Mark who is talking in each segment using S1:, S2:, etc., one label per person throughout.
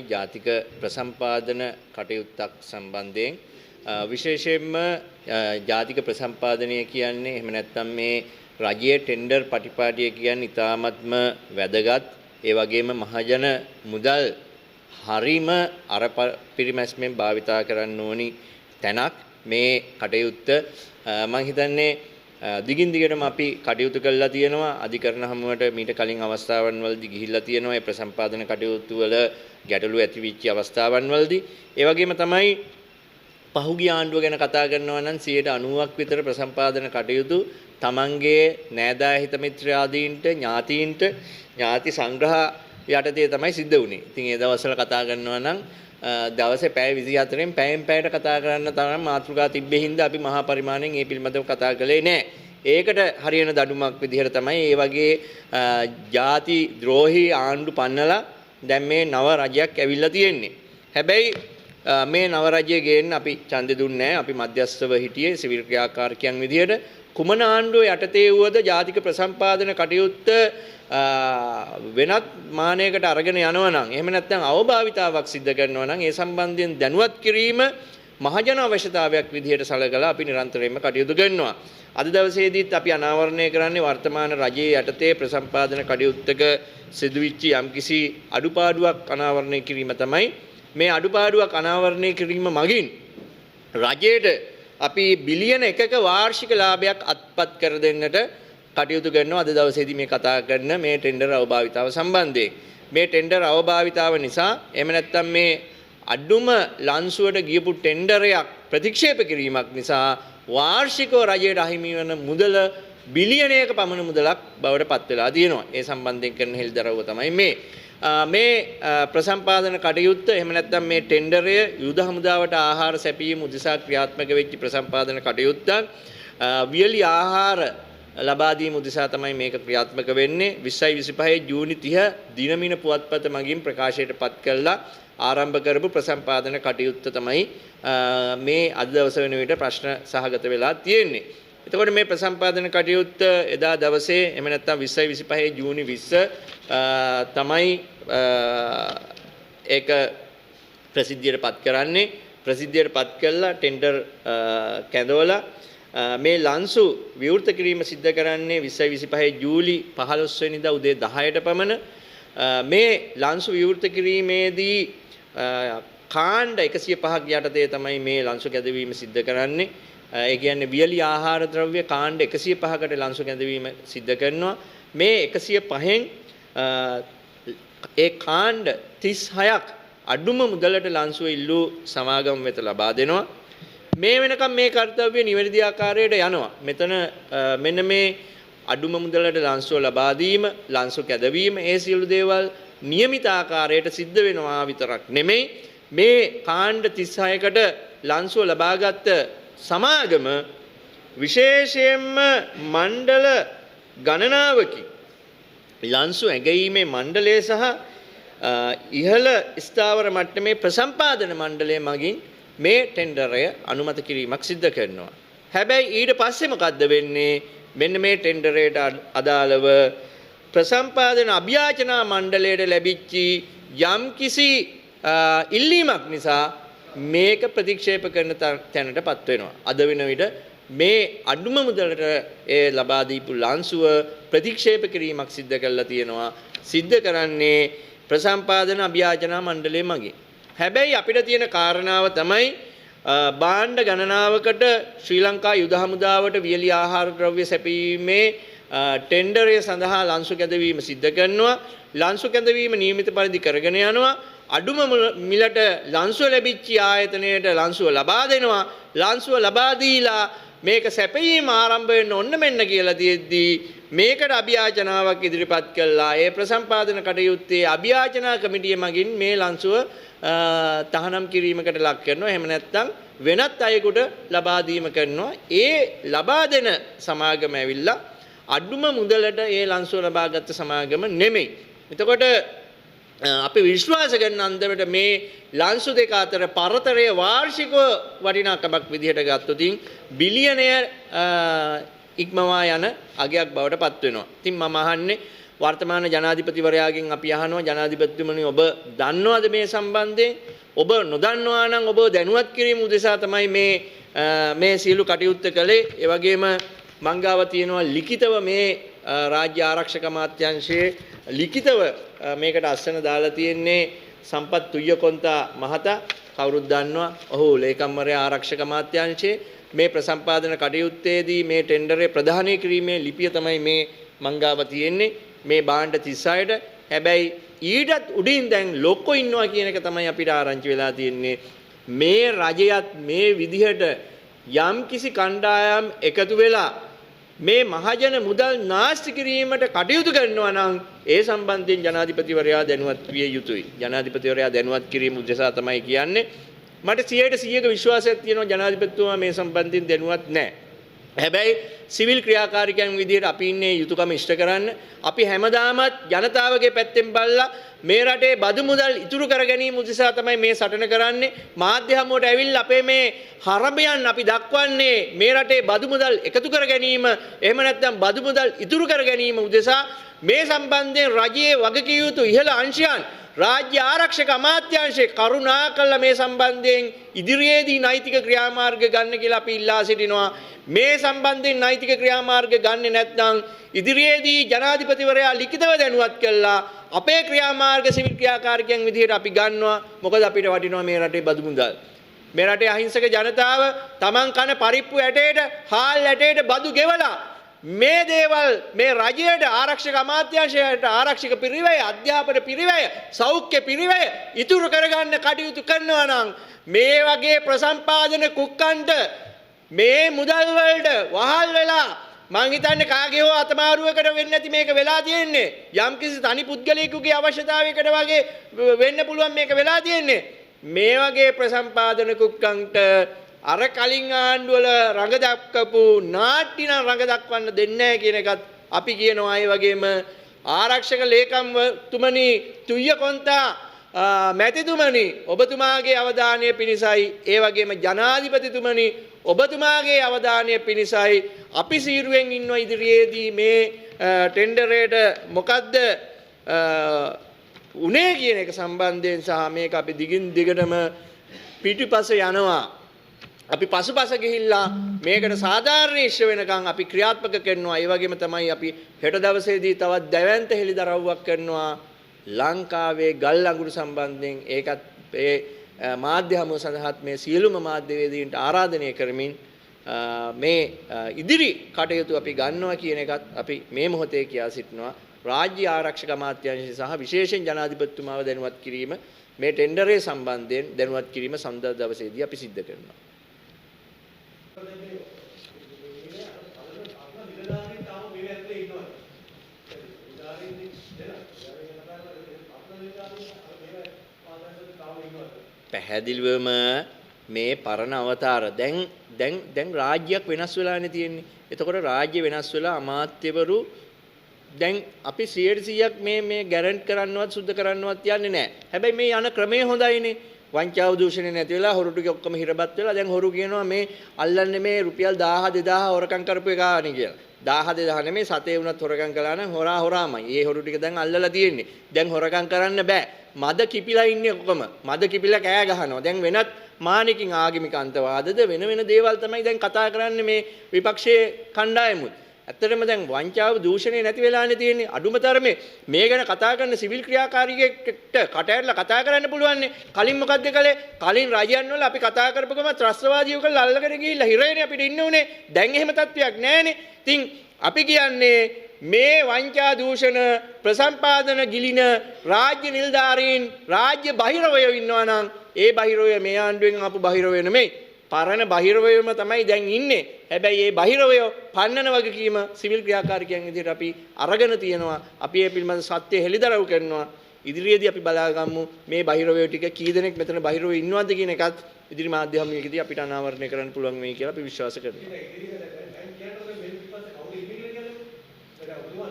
S1: ජාතික ප්‍රසම්පාදන කටයුත්තක් සම්බන්ධයෙන් විශේෂයෙන්ම ජාතික ප්‍රසම්පාදනය කියන්නේ එහෙම නැත්නම් මේ රජයේ ටෙන්ඩර් පටිපාටිය කියන්නේ ඉතාමත්ම වැදගත් ඒ වගේම මහජන මුදල් හරීම අර පිරිමැස්මෙන් භාවිතා කරන්න ඕනි තැනක් මේ කටයුත්ත මම හිතන්නේ දිගින් දිගටම අපි කටයුතු කළා තියෙනවා අධිකරණ හමුවට මීට කලින් අවස්ථාවන් වලදී ගිහිල්ලා තියෙනවා ඒ ප්‍රසම්පාදන කටයුතු වල ගැටලු ඇතිවිච්ච අවස්ථාවන් වලදී ඒ වගේම තමයි පහුගිය ආණ්ඩුව ගැන කතා කරනවා නම් 90%ක් විතර ප්‍රසම්පාදන කටයුතු තමන්ගේ නෑදෑ හිත මිත්‍රාදීන්ට ඥාතීන්ට ඥාති සංග්‍රහ යටතේ තමයි සිද්ධ වුනේ. ඉතින් ඒ දවස්වල කතා කරනවා නම් දවසේ පැය 24න් පැයෙන් පැයට කතා කරන්න තරම් මාතෘකා තිබ්බේ හින්දා අපි මහා පරිමාණයෙන් මේ පිළිබඳව කතා කළේ නැහැ. ඒකට හරියන දඩුමක් විදිහට තමයි මේ වගේ ಜಾති ද්‍රෝහී ආණ්ඩු පන්නලා දැන් මේ නව රජයක් ඇවිල්ලා තියෙන්නේ. හැබැයි මේ නව රජය ගේන්න අපි ඡන්දෙ දුන්නේ නැහැ. අපි මධ්‍යස්ථව හිටියේ සිවිල් ක්‍රියාකාරකයන් විදිහට කුමන ආණ්ඩුව යටතේ වුවද ජාතික ප්‍රසම්පාදන කටයුත්ත වෙනත් මානයකට අරගෙන යනවා නම් එහෙම නැත්නම් අවභාවිතාවක් සිද්ධ කරනවා නම් ඒ සම්බන්ධයෙන් දැනුවත් කිරීම මහජන අවශ්‍යතාවයක් විදිහට සලකලා අපි නිරන්තරයෙන්ම කටයුතු කරනවා. අද දවසේදීත් අපි අනාවරණය කරන්නේ වර්තමාන රජයේ යටතේ ප්‍රසම්පාදන කටයුත්තක සිදුවිච්ච යම්කිසි අඩුපාඩුවක් අනාවරණය කිරීම තමයි. මේ අඩුපාඩුවක් අනාවරණය කිරීම මගින් රජයට අපි බිලියන 1ක වාර්ෂික ලාභයක් අත්පත් කර දෙන්නට කටයුතු කරනවා. අද දවසේදී මේ කතා කරන මේ ටෙන්ඩර් අවභාවිතාව සම්බන්ධයෙන් මේ ටෙන්ඩර් අවභාවිතාව නිසා එහෙම නැත්නම් මේ අඩුම ලන්සුවට ගියපු ටෙන්ඩරයක් ප්‍රතික්ෂේප කිරීමක් නිසා වාර්ෂිකව රජයට අහිමි වන මුදල බිලියනයක පමණ මුදලක් බවට පත් වෙලා තියෙනවා. ඒ සම්බන්ධයෙන් කරන හෙළිදරව්ව තමයි මේ ප්‍රසම්පාදන කටයුත්ත එහෙම නැත්නම් මේ ටෙන්ඩරය යුද හමුදාවට ආහාර සැපීම උදෙසා ක්‍රියාත්මක වෙච්ච ප්‍රසම්පාදන කටයුත්තක්. වියලි ආහාර ලබා දීම උදෙසා තමයි මේක ක්‍රියාත්මක වෙන්නේ. 2025 ජූනි 30 දිනමින පුවත්පත මගින් ප්‍රකාශයට පත් කළා ආරම්භ කරපු ප්‍රසම්පාදන කටයුත්ත තමයි මේ අද දවස වෙන විට ප්‍රශ්න සහගත වෙලා තියෙන්නේ. එතකොට මේ ප්‍රසම්පාදන කටයුත්ත එදා දවසේ එහෙම නැත්නම් 2025 ජූනි 20 තමයි ඒක ප්‍රසිද්ධියට පත් කරන්නේ. ප්‍රසිද්ධියට පත් කළා ටෙන්ඩර් කැඳවලා මේ ලන්සු විවෘත කිරීම සිද්ධ කරන්නේ 2025 ජූලි 15 වෙනිදා උදේ 10ට පමණ. මේ ලන්සු විවෘත කිරීමේදී කාණ්ඩ 105ක් යටතේ තමයි මේ ලන්සු කැඳවීම සිද්ධ කරන්නේ. ඒ කියන්නේ වියලි ආහාර ද්‍රව්‍ය කාණ්ඩ 105කට ලන්සු කැඳවීම සිද්ධ කරනවා. මේ 105න් ඒ කාණ්ඩ 36ක් අඩුම මුදලට ලන්සුව ඉල්ලූ සමාගම් වෙත ලබා දෙනවා. මේ වෙනකම් මේ කාර්යය නිවැරදි ආකාරයට යනවා. මෙතන මෙන්න මේ අඩුම මුදලට ලන්සුව ලබා දීම, ලන්සු කැදවීම ඒ සියලු දේවල් નિયમિત ආකාරයට සිද්ධ වෙනවා විතරක් නෙමෙයි මේ කාණ්ඩ 36කට ලන්සුව ලබාගත් සමාගම විශේෂයෙන්ම මණ්ඩල ගණනාවකින් ලන්සු ඇගීමේ මණ්ඩලය සහ ඉහළ ස්ථාවර මට්ටමේ ප්‍රසම්පාදන මණ්ඩලය මගින් මේ ටෙන්ඩරය අනුමත කිරීමක් සිද්ධ කරනවා. හැබැයි ඊට පස්සේ මොකද්ද වෙන්නේ? මෙන්න මේ ටෙන්ඩරයට අදාළව ප්‍රසම්පාදන අභියාචනා මණ්ඩලයට ලැබිච්ච යම්කිසි ඉල්ලීමක් නිසා මේක ප්‍රතික්ෂේප කරන තැනටපත් වෙනවා. අද වෙන විට මේ අඩුම මුදලට ඒ ලබා දීපු ලන්සුව ප්‍රතික්ෂේප කිරීමක් සිද්ධ කරලා තියෙනවා. සිද්ධ කරන්නේ ප්‍රසම්පාදන අභියාචනා මණ්ඩලය මගින්. හැබැයි අපිට තියෙන කාරණාව තමයි භාණ්ඩ ගණනාවකට ශ්‍රී ලංකා යුද හමුදාවට වියලි ආහාර ද්‍රව්‍ය සැපීමේ ටෙන්ඩරය සඳහා ලන්සු කැඳවීම සිද්ධ කරනවා. ලන්සු කැඳවීම නියමිත පරිදි කරගෙන යනවා. අඩුම මිලට ලන්සුව ලැබිච්ච ආයතනයට ලන්සුව ලබා දෙනවා. ලන්සුව ලබා දීලා මේක සැපයීම ආරම්භ වෙන්න ඕන්න මෙන්න කියලා තියෙද්දී මේකට අභියාචනාවක් ඉදිරිපත් කළා. ඒ ප්‍රසම්පාදන කටයුත්තේ අභියාචනා කමිටිය මගින් මේ ලන්සුව තහනම් කිරීමකට ලක් කරනවා. එහෙම නැත්නම් වෙනත් අයෙකුට ලබා දීම කරනවා. ඒ ලබා දෙන සමාගම ඇවිල්ලා අඩුම මුදලට ඒ ලන්සුව ලබාගත් සමාගම නෙමෙයි. එතකොට අපි විශ්වාස කරන අන්දමට මේ ලන්සු දෙක අතර පරතරය වාර්ෂිකව වටිනාකමක් විදිහට ගත්තොත් බිලියනය ඉක්මවා යන අගයක් බවට පත් වෙනවා. ඉතින් මම අහන්නේ වර්තමාන ජනාධිපතිවරයාගෙන් අපි අහනවා ජනාධිපතිතුමනි ඔබ දන්නවද මේ සම්බන්ධයෙන්? ඔබ නොදන්නවා නම් ඔබ දැනුවත් කිරීම උදෙසා තමයි මේ සියලු කටයුත්ත කළේ. ඒ වගේම මංගාව තියෙනවා ලිඛිතව මේ රාජ්‍ය ආරක්ෂක අමාත්‍යාංශයේ ලිඛිතව මේකට අස්සන දාලා තියෙන්නේ සම්පත් තුය්‍යකොන්තා මහතා. කවුරුත් දන්නවා ඔහු ලේකම්වරයා ආරක්ෂක අමාත්‍යාංශයේ මේ ප්‍රසම්පාදන කටයුත්තේදී මේ ටෙන්ඩරේ ප්‍රදානය කිරීමේ ලිපිය තමයි මේ මංගාව තියෙන්නේ මේ භාණ්ඩ 36ට. හැබැයි ඊටත් උඩින් දැන් ලොක්කෝ ඉන්නවා කියන එක තමයි අපිට ආරංචි වෙලා තියෙන්නේ. මේ රජයත් මේ විදිහට යම් කිසි කණ්ඩායම් එකතු වෙලා මේ මහජන මුදල් නාස්ති කිරීමට කටයුතු කරනවා නම් ඒ සම්බන්ධයෙන් ජනාධිපතිවරයා දැනුවත් විය යුතුයි. ජනාධිපතිවරයා දැනුවත් කිරීම උදෙසා තමයි කියන්නේ. මට 100% විශ්වාසයක් තියෙනවා ජනාධිපතිතුමා මේ සම්බන්ධයෙන් දැනුවත් නැහැ. හැබැයි සිවිල් ක්‍රියාකාරිකයන් විදිහට අපි ඉන්නේ යුතුයකම ඉෂ්ට කරන්න. අපි හැමදාමත් ජනතාවගේ පැත්තෙන් බලලා මේ රටේ බදු මුදල් ඉතුරු කර ගැනීම උදෙසා තමයි මේ සටන කරන්නේ. මාධ්‍ය හමුවට ඇවිල්ලා අපේ මේ හරඹයන් අපි දක්වන්නේ මේ රටේ බදු මුදල් එකතු කර ගැනීම එහෙම නැත්නම් බදු මුදල් ඉතුරු කර ගැනීම උදෙසා මේ සම්බන්ධයෙන් රජයේ වගකිය යුතු ඉහළ අංශයන් රාජ්‍ය ආරක්ෂක අමාත්‍යාංශයේ කරුණාකරලා මේ සම්බන්ධයෙන් ඉදිරියේදී නෛතික ක්‍රියාමාර්ග ගන්න කියලා අපි ඉල්ලා සිටිනවා. මේ සම්බන්ධයෙන් නෛතික ක්‍රියාමාර්ග ගන්නේ නැත්නම් ඉදිරියේදී ජනාධිපතිවරයා ලිඛිතව දැනුවත් කළා අපේ ක්‍රියාමාර්ග සිවිල් ක්‍රියාකාරකයන් විදිහට අපි ගන්නවා. මොකද අපිට වටිනවා මේ රටේ බදු මුදල්. මේ රටේ අහිංසක ජනතාව තමන් කන පරිප්පු ඇටේට හාල් ඇටේට බදු ගෙවලා මේ දේවල් මේ රජයට ආරක්ෂක අමාත්‍යාංශයට ආරක්ෂක පිරිවැය අධ්‍යාපන පිරිවැය සෞඛ්‍ය පිරිවැය ඉතුරු කරගන්න කටයුතු කරනවා නම් මේ වගේ ප්‍රසම්පාදන කුක්කන්ට මේ මුදල් වලට වහල් වෙලා මං හිතන්නේ කාගේ හෝ අතමාරුවකට වෙන්නේ නැති මේක වෙලා තියෙන්නේ. යම්කිසි තනි පුද්ගලයෙකුගේ අවශ්‍යතාවයකට වගේ වෙන්න පුළුවන් මේක වෙලා තියෙන්නේ. මේ වගේ ප්‍රසම්පාදන කුක්කන්ට අර කලින් ආණ්ඩුවල රඟ දක්වපු නාට්‍ය නම් රඟ දක්වන්න දෙන්නේ නැහැ කියන එකත් අපි කියනවා. ඒ වගේම ආරක්ෂක ලේකම්තුමනි තුය්‍යකොන්තා මැතිතුමනි ඔබතුමාගේ අවධානය පිණිසයි ඒ වගේම ජනාධිපතිතුමනි ඔබතුමාගේ අවධානය පිණිසයි අපි සීරුවෙන් ඉන්නවා ඉදිරියේදී මේ ටෙන්ඩරේට මොකද්ද උනේ කියන එක සම්බන්ධයෙන් සහ මේක අපි දිගින් දිගටම පිටිපස්ස යනවා. අපි පසුපස ගිහිල්ලා මේකට සාධාරණ ඉෂ්ට වෙනකන් අපි ක්‍රියාත්මක කරනවා. ඒ වගේම තමයි අපි හෙට දවසේදී තවත් දැවැන්ත හෙළිදරව්වක් කරනවා ලංකාවේ ගල් අඟුරු සම්බන්ධයෙන්. ඒකත් ඒ මාධ්‍ය හමුව සඳහාත් මේ සියලුම මාධ්‍යවේදීන්ට ආරාධනය කරමින් මේ ඉදිරි කටයුතු අපි ගන්නවා කියන එකත් අපි මේ මොහොතේ කියා සිටිනවා. රාජ්‍ය ආරක්ෂක අමාත්‍යාංශය සහ විශේෂයෙන් ජනාධිපතිතුමාව දැනුවත් කිරීම මේ ටෙන්ඩරේ සම්බන්ධයෙන් දැනුවත් කිරීම සඳහා දවසේදී අපි සිද්ධ කරනවා. පැහැදිලිවම මේ පරණ අවතාර දැන් රාජ්‍යයක් වෙනස් වෙලානේ තියෙන්නේ. එතකොට රාජ්‍ය වෙනස් වෙලා අමාත්‍යවරු දැන් අපි 100%ක් මේ ගැරන්ට් කරන්නවත් සුද්ධ කරන්නවත් යන්නේ නැහැ. හැබැයි මේ යන ක්‍රමය හොඳයිනේ. වංචාව දූෂණය නැති වෙලා හොරු ටික ඔක්කොම හිරබත් වෙලා දැන් හොරු කියනවා මේ අල්ලන්නේ මේ රුපියල් 1000 2000 හොරකම් කරපු එකානේ කියලා. 1000 2000 නෙමෙයි සතේ වුණත් හොරකම් කළා නම් හොරාමයි. ඒ හොරු ටික දැන් අල්ලලා තියෙන්නේ. දැන් හොරකම් කරන්න බෑ. මද කිපිලා ඉන්නේ ඔක්කොම. මද කිපිලා කෑ ගහනවා. දැන් වෙනත් මානකින් ආගමික අන්තවාදද වෙන දේවල් තමයි දැන් කතා කරන්නේ මේ විපක්ෂයේ කණ්ඩායමුත්. ඇත්තටම දැන් වංචාව දූෂණය නැති වෙලානේ තියෙන්නේ. අඩුම තරමේ මේ ගැන කතා කරන සිවිල් ක්‍රියාකාරියෙක්ට කටහැරලා කතා කරන්න පුළුවන්නේ. කලින් මොකද්ද කළේ? කලින් රජයන් වල අපි කතා කරපුවම ත්‍රස්තවාදීව කළා අල්ලගෙන ගිහිල්ලා හිරේනේ අපිට ඉන්න උනේ. දැන් එහෙම තත්ත්වයක් නැහැනේ. ඉතින් අපි කියන්නේ මේ වංචා දූෂණ ප්‍රසම්පාදන ගිලින රාජ්‍ය නිලධාරීන් රාජ්‍ය බහිරවය ඉන්නවා නම් ඒ බහිරවය මේ ආණ්ඩුවෙන් ආපු බහිරවය නෙමෙයි. පරණ බහිරවයම තමයි දැන් ඉන්නේ. හැබැයි මේ බහිරවය පන්නන වගකීම සිවිල් ක්‍රියාකාරිකයන් විදිහට අපි අරගෙන තියෙනවා. අපි මේ පිළිබඳ සත්‍ය හෙළිදරව් කරනවා. ඉදිරියේදී අපි බලාගමු මේ බහිරවය ටික කී දෙනෙක් මෙතන බහිරවය ඉන්නවද කියන එකත් ඉදිරි මාධ්‍ය හමුවකදී අපිට අනාවරණය කරන්න පුළුවන් වෙයි කියලා අපි විශ්වාස කරනවා.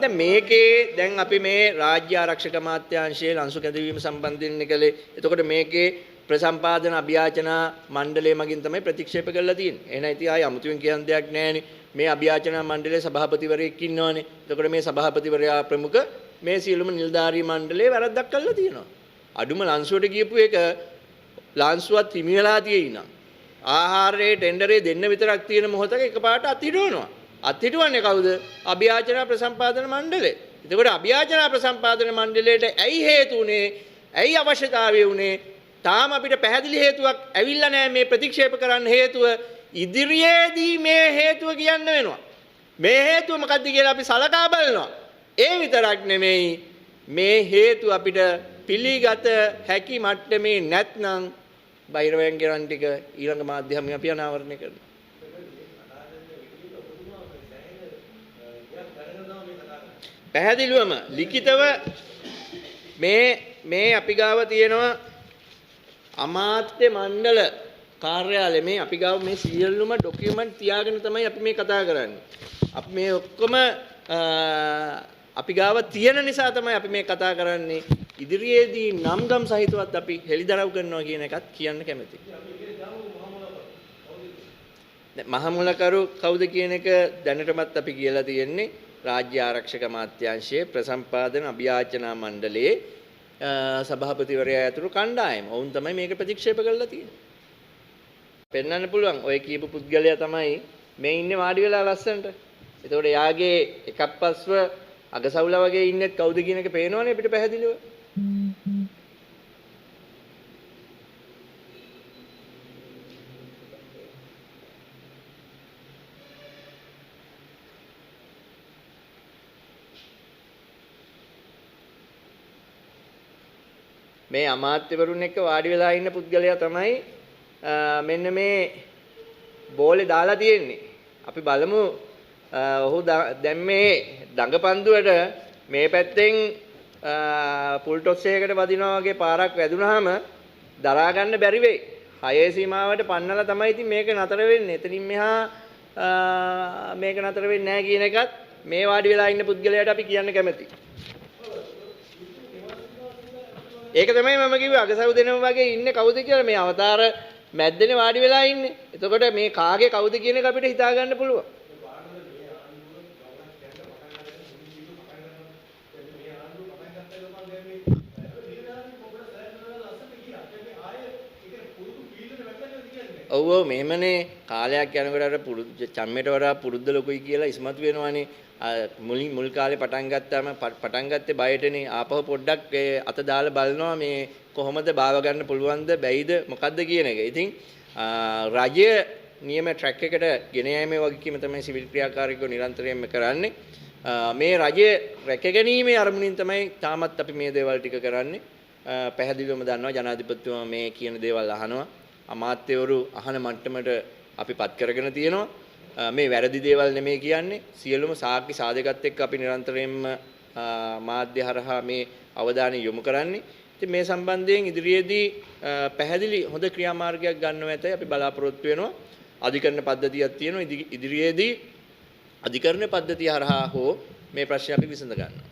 S1: දැන් මේකේ දැන් අපි මේ රාජ්‍ය ආරක්ෂක අමාත්‍යාංශයේ ලංසු කැඳවීම සම්බන්ධයෙන් කළේ. එතකොට මේකේ ප්‍රසම්පාදන අභියාචනා මණ්ඩලය මගින් තමයි ප්‍රතික්ෂේප කරලා තියෙන්නේ. එහෙනම් ඉතින් ආයි අමුතුවෙන් කියන්න දෙයක් නැහැනේ. මේ අභියාචනා මණ්ඩලයේ සභාපතිවරයෙක් ඉන්නවනේ. එතකොට මේ සභාපතිවරයා ප්‍රමුඛ මේ සියලුම නිලධාරී මණ්ඩලයේ වැරද්දක් කළා තියෙනවා. අඩුම ලන්සුවට ගියපු එක ලන්සුවත් හිමි වෙලා තියෙයි නම් ආහාරයේ ටෙන්ඩරේ දෙන්න විතරක් තියෙන මොහොතක එකපාරට අත්හිටවනවා. අත්හිටවන්නේ කවුද? අභියාචනා ප්‍රසම්පාදන මණ්ඩලය. එතකොට අභියාචනා ප්‍රසම්පාදන මණ්ඩලයට ඇයි හේතු උනේ? ඇයි අවශ්‍යතාවය උනේ? තාම අපිට පැහැදිලි හේතුවක් ඇවිල්ලා නැහැ මේ ප්‍රතික්ෂේප කරන්න හේතුව. ඉදිරියේදී මේ හේතුව කියන්න වෙනවා. මේ හේතුව මොකක්ද කියලා අපි සලකා බලනවා. ඒ විතරක් නෙමෙයි මේ හේතුව අපිට පිළිගත හැකි මට්ටමේ නැත්නම් බයිරවයන් ගරන් ටික ඊළඟ මාධ්‍යමය අපි අනාවරණය කරනවා. පැහැදිලිවම ලිඛිතව මේ අපි ගාව තියෙනවා අමාත්‍ය මණ්ඩල කාර්යාලය මේ අපි ගාව මේ සියලුම ડોකියුමන්ට් තියාගෙන තමයි අපි මේ කතා කරන්නේ. අපි මේ ඔක්කොම අපි ගාව තියෙන නිසා තමයි අපි මේ කතා කරන්නේ. ඉදිරියේදී නම් ගම් සහිතවත් අපි හෙළිදරව් කරනවා කියන එකත් කියන්න කැමතියි. මහමුලකරු කවුද කියන එක දැනටමත් අපි කියලා තියෙන්නේ රාජ්‍ය ආරක්ෂක අමාත්‍යාංශයේ ප්‍රසම්පාදන අභියාචනා මණ්ඩලයේ සභාපතිවරයා ඇතුළු කණ්ඩායම. ඔවුන් තමයි මේක ප්‍රතික්ෂේප කරලා තියෙන්නේ. පෙන්වන්න පුළුවන් ඔය කියපු පුද්ගලයා තමයි මේ ඉන්නේ වාඩි වෙලා ලස්සනට. එතකොට යාගේ එකප්පස්ව අගසවුලා වගේ ඉන්නෙත් කවුද කියන එක පේනවනේ අපිට පැහැදිලිව. මේ අමාත්‍යවරුන් එක්ක වාඩි වෙලා ඉන්න පුද්ගලයා තමයි මෙන්න මේ බෝලේ දාලා තියෙන්නේ. අපි බලමු ඔහු දැන් මේ දඟපන්දුවට මේ පැත්තෙන් පුල් ටොස් එකකට වදිනවා වගේ පාරක් වැදුනහම දරා ගන්න බැරි වෙයි. 6 සීමාවට පන්නලා තමයි ඉතින් මේක නතර වෙන්නේ. එතනින් මෙහා මේක නතර වෙන්නේ නැහැ කියන එකත් මේ වාඩි වෙලා ඉන්න පුද්ගලයාට අපි කියන්න කැමතියි. ඒක තමයි මම කිව්වේ අගසව් දෙනම වගේ ඉන්නේ කවුද කියලා මේ අවතාර මැද්දේ වාඩි වෙලා ඉන්නේ. එතකොට මේ කාගේ කවුද කියන එක අපිට හිතා ගන්න පුළුවන්. ඔව් මෙහෙමනේ කාලයක් යනකොට අර චම්මේට වඩා පුරුද්ද ලොකුයි කියලා ඉස්මතු වෙනවානේ. මුල් කාලේ පටන් ගත්තාම පටන් ගත්තේ බයටනේ. ආපහු පොඩ්ඩක් අත දාලා බලනවා මේ කොහොමද බාව ගන්න පුළුවන්ද බැයිද මොකද්ද කියන එක. ඉතින් රජය නියම ට්‍රැක් එකට ගෙන යෑමේ වගකීම තමයි සිවිල් ක්‍රියාකාරීකව නිරන්තරයෙන්ම කරන්නේ. මේ රජය රැකගැනීමේ අරමුණින් තමයි තාමත් අපි මේ දේවල් ටික කරන්නේ. පැහැදිලිවම දන්නවා ජනාධිපතිතුමා මේ කියන දේවල් අහනවා. අමාත්‍යවරු අහන මට්ටමට අපි පත් කරගෙන තියෙනවා. මේ වැරදි දේවල් නෙමෙයි කියන්නේ. සියලුම සාක්ෂි සාධකත් එක්ක අපි නිරන්තරයෙන්ම මාධ්‍ය හරහා මේ අවධානය යොමු කරන්නේ. ඉතින් මේ සම්බන්ධයෙන් ඉදිරියේදී පැහැදිලි හොඳ ක්‍රියාමාර්ගයක් ගන්නව ඇතයි අපි බලාපොරොත්තු වෙනවා. අධිකරණ පද්ධතියක් තියෙනවා. ඉදිරියේදී අධිකරණ පද්ධතිය හරහා හෝ මේ ප්‍රශ්නේ අපි විසඳ ගන්නවා.